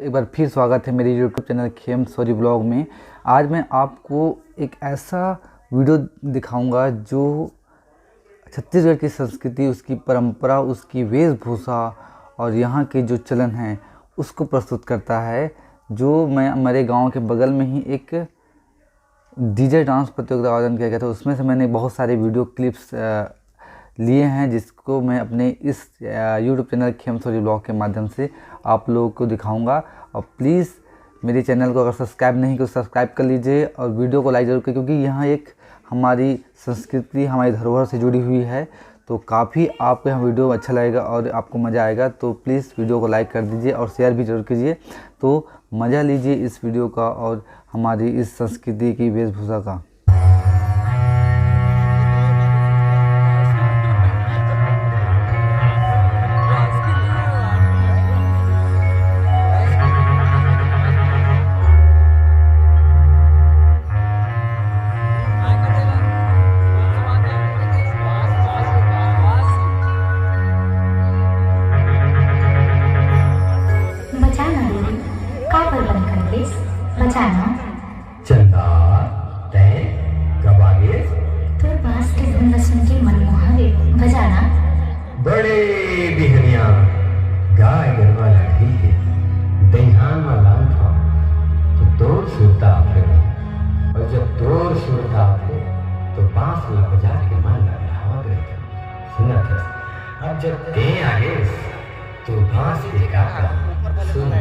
एक बार फिर स्वागत है मेरे YouTube channel Khem sorry blog में। आज मैं आपको एक ऐसा वीडियो दिखाऊंगा जो छत्तीसगढ़ की संस्कृति, उसकी परंपरा, उसकी वेशभूषा और यहाँ के जो चलन हैं उसको प्रस्तुत करता है। जो मैं हमारे गांव के बगल में ही एक डीजे डांस प्रतियोगिता आयोजन किया गया था, उसमें से मैंने बहुत सारे वीडियो क्लिप्स लिए हैं जिसको मैं अपने इस YouTube channel Khem sorry blog के माध्यम से आप लोगों को दिखाऊंगा। और प्लीज़ मेरे चैनल को अगर सब्सक्राइब नहीं किया तो सब्सक्राइब कर लीजिए और वीडियो को लाइक ज़रूर करें, क्योंकि यहाँ एक हमारी संस्कृति, हमारी धरोहर से जुड़ी हुई है। तो काफ़ी आपको यहाँ वीडियो अच्छा लगेगा और आपको मज़ा आएगा। तो प्लीज़ वीडियो को लाइक कर दीजिए और शेयर भी जरूर कीजिए। तो मज़ा लीजिए इस वीडियो का और हमारी इस संस्कृति की वेशभूषा का। बचाना चंदा तय कब आगे तो बांस की धुन सुन के मनमोहन बजाना बड़े बिहनिया गाय गरबा लाठी के दहिहान वाला था तो दूर सुरता फिर, और जब दूर सुरता फिर तो बांस में बजा के मन लगा गए। सुना था अब जब ते आगे तो बांस के गाता सुन